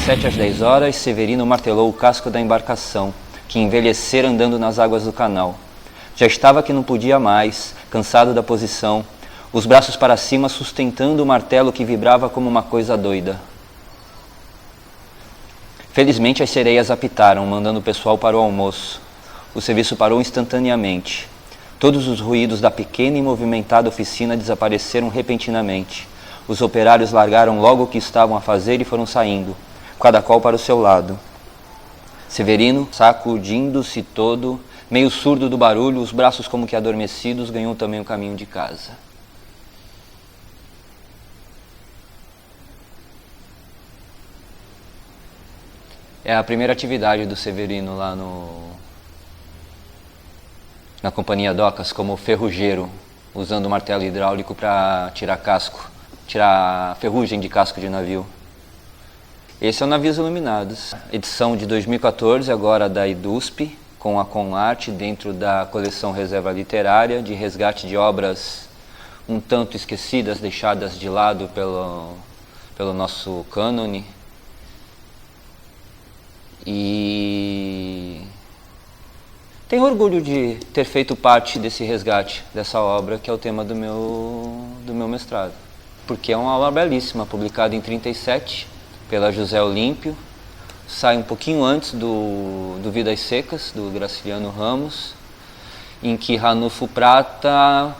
7 às 10 horas, Severino martelou o casco da embarcação, que envelhecera andando nas águas do canal. Já estava que não podia mais, cansado da posição, os braços para cima sustentando o martelo que vibrava como uma coisa doida. Felizmente as sereias apitaram, mandando o pessoal para o almoço. O serviço parou instantaneamente. Todos os ruídos da pequena e movimentada oficina desapareceram repentinamente. Os operários largaram logo o que estavam a fazer e foram saindo, cada qual para o seu lado. Severino, sacudindo-se todo, meio surdo do barulho, os braços como que adormecidos, ganhou também o caminho de casa. É a primeira atividade do Severino lá na Companhia Docas, como ferrugeiro, usando o martelo hidráulico para tirar ferrugem de casco de navio. Esse é o Navios Iluminados, edição de 2014, agora da IDUSP, com a Conarte, dentro da coleção Reserva Literária, de resgate de obras um tanto esquecidas, deixadas de lado pelo nosso cânone. E tenho orgulho de ter feito parte desse resgate, dessa obra, que é o tema do meu mestrado. Porque é uma obra belíssima, publicada em 1937, pela José Olímpio, sai um pouquinho antes do Vidas Secas, do Graciliano Ramos, em que Ranulfo Prata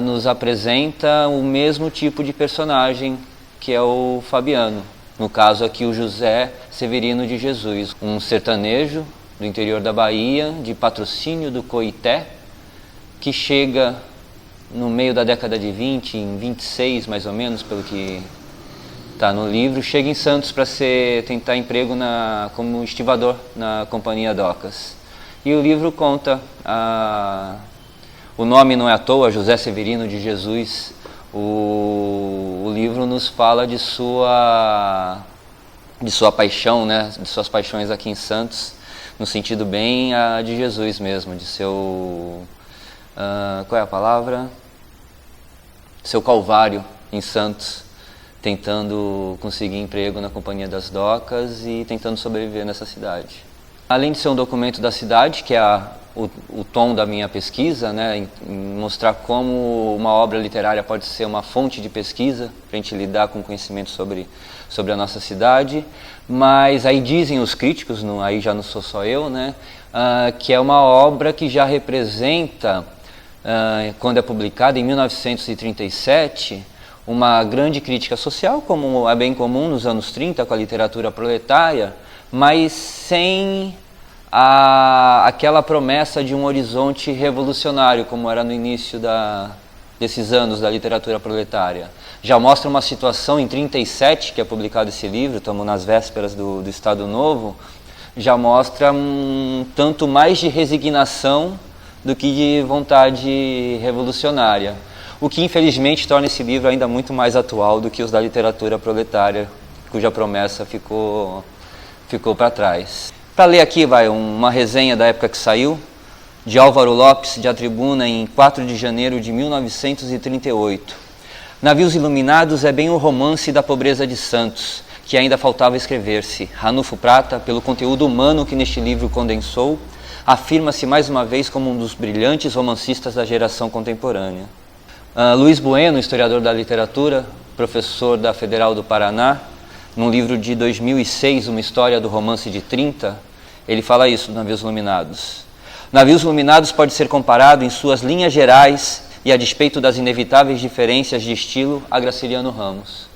nos apresenta o mesmo tipo de personagem que é o Fabiano. No caso aqui o José Severino de Jesus, um sertanejo do interior da Bahia, de patrocínio do Coité, que chega no meio da década de 20, em 26 mais ou menos, pelo que está no livro, chega em Santos para tentar emprego como estivador na Companhia Docas. E o livro conta, o nome não é à toa, José Severino de Jesus. O livro nos fala de sua paixão, né, de suas paixões aqui em Santos, no sentido bem de Jesus mesmo, de seu, qual é a palavra? Seu calvário em Santos, tentando conseguir emprego na Companhia das Docas e tentando sobreviver nessa cidade. Além de ser um documento da cidade, que é o tom da minha pesquisa, né, em mostrar como uma obra literária pode ser uma fonte de pesquisa para a gente lidar com conhecimento sobre a nossa cidade, mas aí dizem os críticos, aí já não sou só eu, né, que é uma obra que já representa, quando é publicada em 1937, uma grande crítica social, como é bem comum nos anos 30 com a literatura proletária, mas sem aquela promessa de um horizonte revolucionário, como era no início desses anos da literatura proletária. Já mostra uma situação em 1937, que é publicado esse livro, estamos nas vésperas do Estado Novo, já mostra um tanto mais de resignação do que de vontade revolucionária. O que infelizmente torna esse livro ainda muito mais atual do que os da literatura proletária, cuja promessa ficou para trás. Para ler aqui vai uma resenha da época que saiu, de Álvaro Lopes, de A Tribuna, em 4 de janeiro de 1938. Navios Iluminados é bem o romance da pobreza de Santos, que ainda faltava escrever-se. Ranulfo Prata, pelo conteúdo humano que neste livro condensou, afirma-se mais uma vez como um dos brilhantes romancistas da geração contemporânea. Luiz Bueno, historiador da literatura, professor da Federal do Paraná, num livro de 2006, Uma História do Romance de 30, ele fala isso, Navios Iluminados. Navios Iluminados pode ser comparado em suas linhas gerais e a despeito das inevitáveis diferenças de estilo a Graciliano Ramos.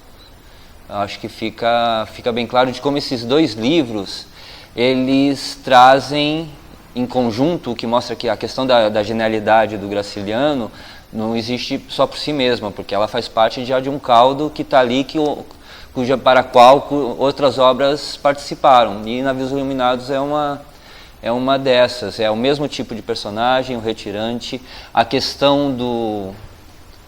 Eu acho que fica bem claro de como esses dois livros, eles trazem em conjunto, o que mostra que a questão da genialidade do Graciliano não existe só por si mesma, porque ela faz parte já de um caldo que está ali, para qual outras obras participaram. E Navios Iluminados é uma dessas, é o mesmo tipo de personagem, o retirante, a questão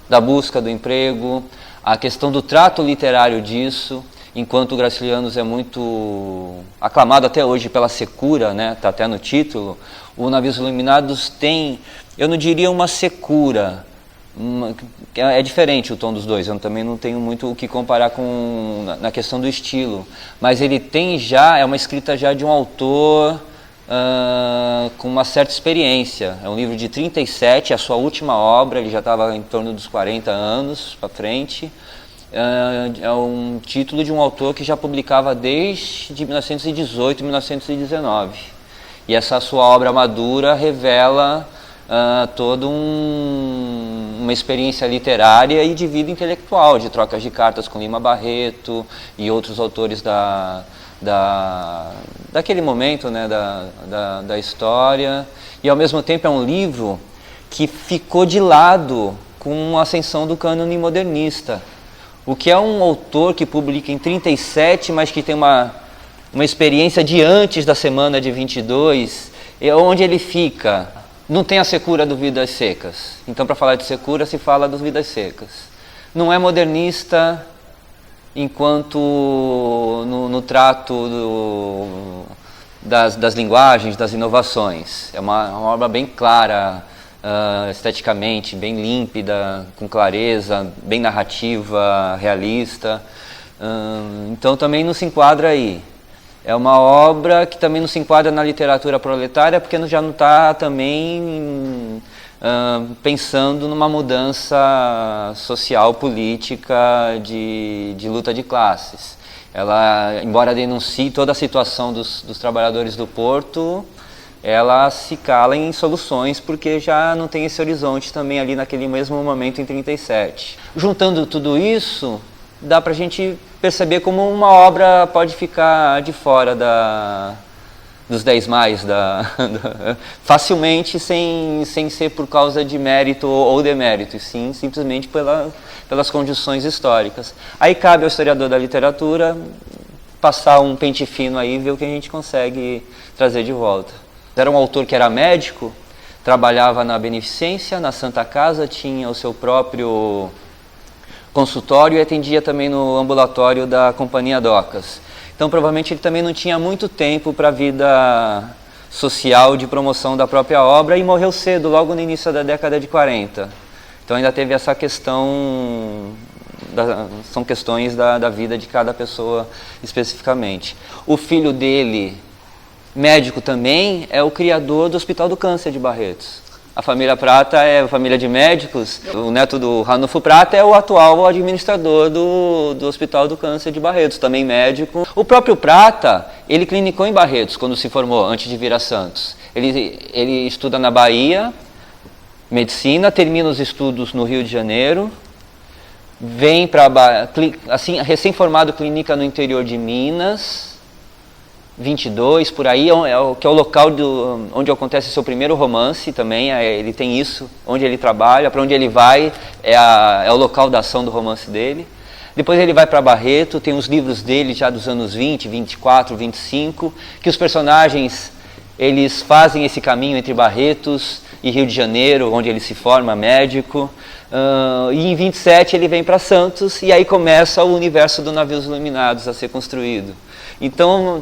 da busca do emprego, a questão do trato literário disso, enquanto o Graciliano é muito aclamado até hoje pela secura, né? Está até no título, o Navios Iluminados tem, eu não diria uma secura, É diferente o tom dos dois, eu também não tenho muito o que comparar na questão do estilo, mas ele tem já, é uma escrita já de um autor com uma certa experiência. É um livro de 37, a sua última obra, ele já estava em torno dos 40 anos para frente. É um título de um autor que já publicava desde 1918, 1919. E essa sua obra madura revela toda uma experiência literária e de vida intelectual, de trocas de cartas com Lima Barreto e outros autores daquele momento, né, da história. E ao mesmo tempo é um livro que ficou de lado com a ascensão do cânone modernista. O que é um autor que publica em 37, mas que tem uma experiência de antes da semana de 22, onde ele fica. Não tem a secura do Vidas Secas. Então, para falar de secura, se fala dos Vidas Secas. Não é modernista enquanto no trato das linguagens, das inovações. É uma obra bem clara, esteticamente, bem límpida, com clareza, bem narrativa, realista. Então, também não se enquadra aí. É uma obra que também não se enquadra na literatura proletária, porque já não está também pensando numa mudança social, política, de luta de classes. Ela, embora denuncie toda a situação dos trabalhadores do porto, ela se cala em soluções, porque já não tem esse horizonte também ali naquele mesmo momento em 37. Juntando tudo isso, dá para a gente perceber como uma obra pode ficar de fora dos 10 mais, facilmente, sem ser por causa de mérito ou demérito, e sim simplesmente pelas condições históricas. Aí cabe ao historiador da literatura passar um pente fino aí e ver o que a gente consegue trazer de volta. Era um autor que era médico, trabalhava na Beneficência, na Santa Casa, tinha o seu próprio consultório e atendia também no ambulatório da Companhia Docas. Então, provavelmente, ele também não tinha muito tempo para a vida social de promoção da própria obra e morreu cedo, logo no início da década de 40. Então, ainda teve essa questão, são questões da vida de cada pessoa especificamente. O filho dele, médico também, é o criador do Hospital do Câncer de Barretos. A família Prata é a família de médicos. O neto do Ranulfo Prata é o atual administrador do Hospital do Câncer de Barretos, também médico. O próprio Prata, ele clinicou em Barretos quando se formou, antes de vir a Santos. Ele estuda na Bahia, medicina, termina os estudos no Rio de Janeiro, vem para, assim, recém-formado, clinica no interior de Minas, 22, por aí, que é o local onde acontece seu primeiro romance também, ele tem isso, onde ele trabalha, para onde ele vai, é o local da ação do romance dele. Depois ele vai para Barreto, tem os livros dele já dos anos 20, 24, 25, que os personagens, eles fazem esse caminho entre Barretos e Rio de Janeiro, onde ele se forma médico, e em 27 ele vem para Santos, e aí começa o universo do Navios Iluminados a ser construído. Então,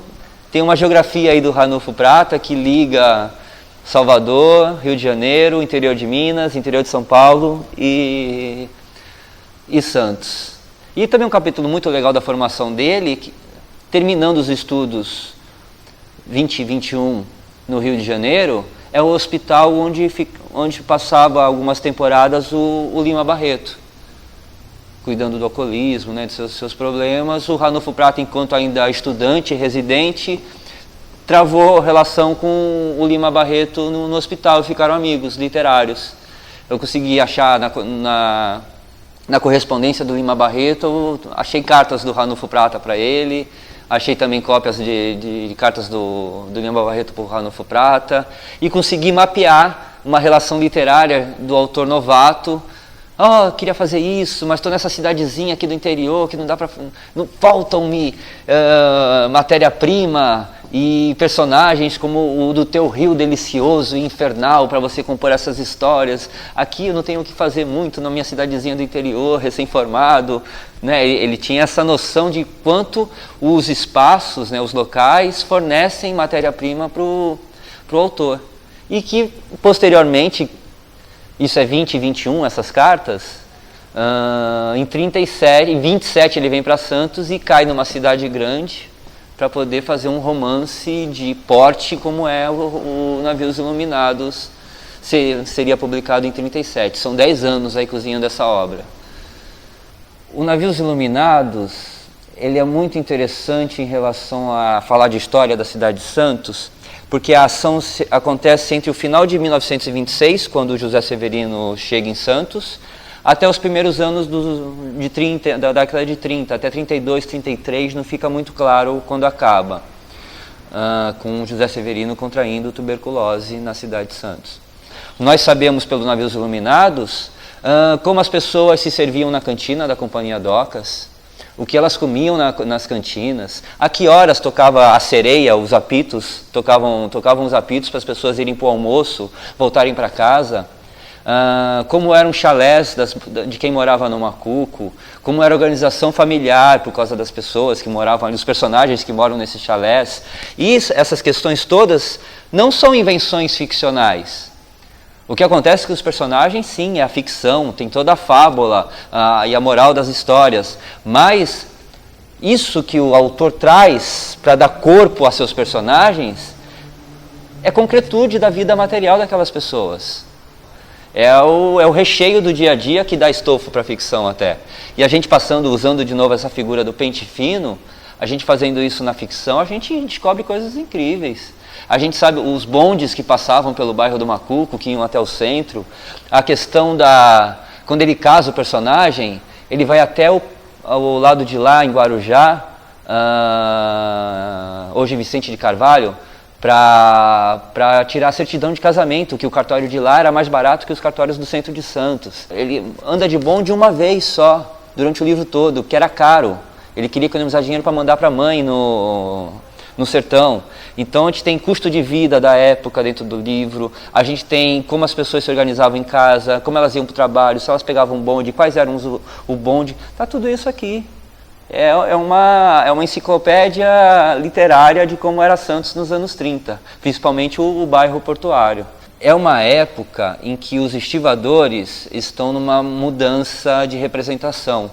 tem uma geografia aí do Ranulfo Prata que liga Salvador, Rio de Janeiro, interior de Minas, interior de São Paulo e Santos. E também um capítulo muito legal da formação dele, que, terminando os estudos 20 e 21 no Rio de Janeiro, é o hospital onde passava algumas temporadas o Lima Barreto, cuidando do alcoolismo, né, de seus problemas. O Ranulfo Prata, enquanto ainda estudante, residente, travou relação com o Lima Barreto no hospital, ficaram amigos literários. Eu consegui achar na correspondência do Lima Barreto, achei cartas do Ranulfo Prata para ele, achei também cópias de cartas do Lima Barreto para o Ranulfo Prata, e consegui mapear uma relação literária do autor novato. Queria fazer isso, mas estou nessa cidadezinha aqui do interior que não dá para... Faltam-me matéria-prima e personagens como o do teu rio delicioso e infernal para você compor essas histórias. Aqui eu não tenho o que fazer muito na minha cidadezinha do interior, recém-formado. Né? Ele tinha essa noção de quanto os espaços, né, os locais, fornecem matéria-prima para o autor. E que, posteriormente, isso é 20 e 21, essas cartas. Em 27 ele vem para Santos e cai numa cidade grande para poder fazer um romance de porte como é o Navios Iluminados, seria publicado em 37. São 10 anos aí cozinhando essa obra. O Navios Iluminados, ele é muito interessante em relação a falar de história da cidade de Santos, porque a ação acontece entre o final de 1926, quando José Severino chega em Santos, até os primeiros anos da década de 30, até 32, 33, não fica muito claro quando acaba, com José Severino contraindo tuberculose na cidade de Santos. Nós sabemos pelo Navios Iluminados como as pessoas se serviam na cantina da Companhia Docas, o que elas comiam nas cantinas, a que horas tocava a sereia, os apitos, tocavam os apitos para as pessoas irem para o almoço, voltarem para casa, como eram chalés de quem morava no Macuco, como era a organização familiar por causa das pessoas que moravam ali, os personagens que moram nesses chalés. E essas questões todas não são invenções ficcionais. O que acontece é que os personagens, sim, é a ficção, tem toda a fábula e a moral das histórias, mas isso que o autor traz para dar corpo a seus personagens é concretude da vida material daquelas pessoas. É o recheio do dia a dia que dá estofo para a ficção até. E a gente usando de novo essa figura do pente fino, a gente fazendo isso na ficção, a gente descobre coisas incríveis. A gente sabe os bondes que passavam pelo bairro do Macuco, que iam até o centro. A questão quando ele casa o personagem, ele vai até o lado de lá, em Guarujá, hoje Vicente de Carvalho, para tirar a certidão de casamento, que o cartório de lá era mais barato que os cartórios do centro de Santos. Ele anda de bonde uma vez só, durante o livro todo, que era caro. Ele queria economizar dinheiro para mandar para a mãe no sertão. Então a gente tem custo de vida da época dentro do livro, a gente tem como as pessoas se organizavam em casa, como elas iam para o trabalho, se elas pegavam um bonde, quais eram o bonde, está tudo isso aqui. É uma enciclopédia literária de como era Santos nos anos 30, principalmente o bairro portuário. É uma época em que os estivadores estão numa mudança de representação.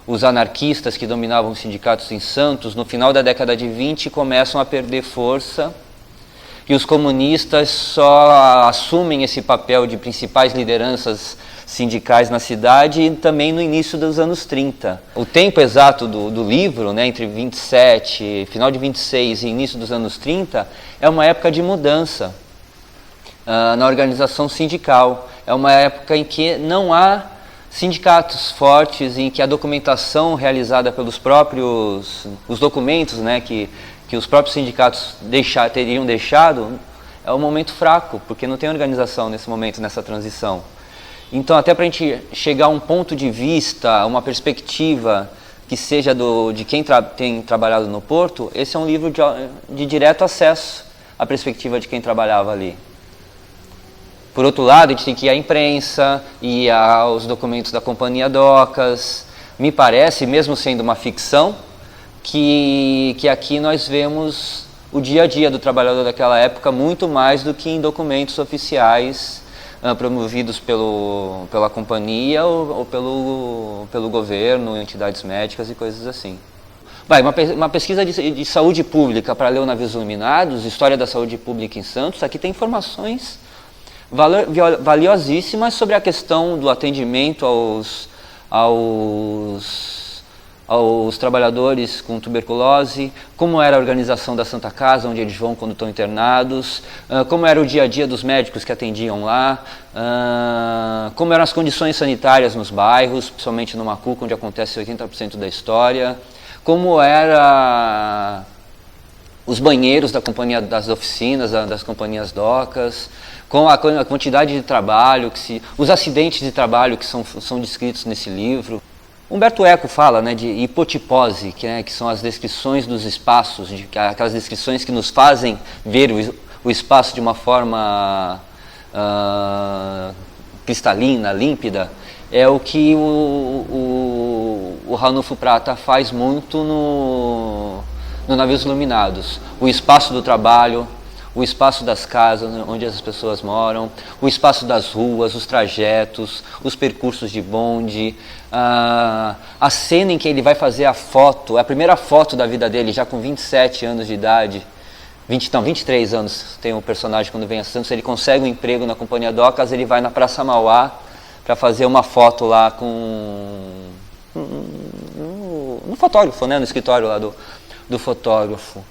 Os anarquistas que dominavam os sindicatos em Santos, no final da década de 20, começam a perder força e os comunistas só assumem esse papel de principais lideranças sindicais na cidade também no início dos anos 30. O tempo exato do livro, né, entre 27, final de 26 e início dos anos 30, é uma época de mudança na organização sindical. É uma época em que não há sindicatos fortes, em que a documentação realizada pelos próprios, os documentos, né, que os próprios sindicatos teriam deixado, é um momento fraco, porque não tem organização nesse momento, nessa transição. Então, até para a gente chegar a um ponto de vista, uma perspectiva que seja de quem tem trabalhado no Porto, esse é um livro de direto acesso à perspectiva de quem trabalhava ali. Por outro lado, a gente tem que ir à imprensa, ir aos documentos da Companhia Docas. Me parece, mesmo sendo uma ficção, que aqui nós vemos o dia a dia do trabalhador daquela época muito mais do que em documentos oficiais promovidos pela companhia ou pelo governo, entidades médicas e coisas assim. Uma pesquisa de saúde pública para ler o Navios Iluminados, História da Saúde Pública em Santos, aqui tem informações valiosíssimas sobre a questão do atendimento aos trabalhadores com tuberculose, como era a organização da Santa Casa, onde eles vão quando estão internados, como era o dia a dia dos médicos que atendiam lá, como eram as condições sanitárias nos bairros, principalmente no Macuco, onde acontece 80% da história, como era os banheiros das oficinas, das companhias docas, com a quantidade de trabalho, os acidentes de trabalho que são descritos nesse livro. Humberto Eco fala, né, de hipotipose, que são as descrições dos espaços, aquelas descrições que nos fazem ver o espaço de uma forma cristalina, límpida. É o que o Ranulfo Prata faz muito no Navios Iluminados. O espaço do trabalho, o espaço das casas onde as pessoas moram, o espaço das ruas, os trajetos, os percursos de bonde, a cena em que ele vai fazer a foto, a primeira foto da vida dele, já com 27 anos de idade, 23 anos tem o personagem quando vem a Santos, ele consegue um emprego na Companhia Docas, ele vai na Praça Mauá para fazer uma foto lá no fotógrafo, né, no escritório lá do fotógrafo.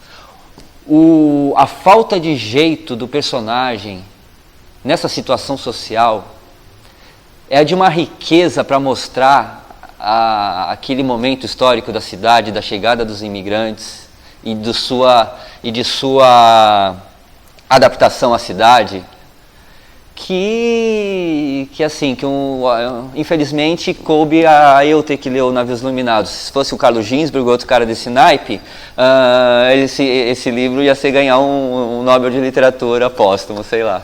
A falta de jeito do personagem nessa situação social é de uma riqueza para mostrar aquele momento histórico da cidade, da chegada dos imigrantes e de sua adaptação à cidade, infelizmente coube a eu ter que ler o Navios Iluminados. Se fosse o Carlos Ginsburg, outro cara desse naipe, esse livro ia ser ganhar um Nobel de Literatura póstumo, sei lá.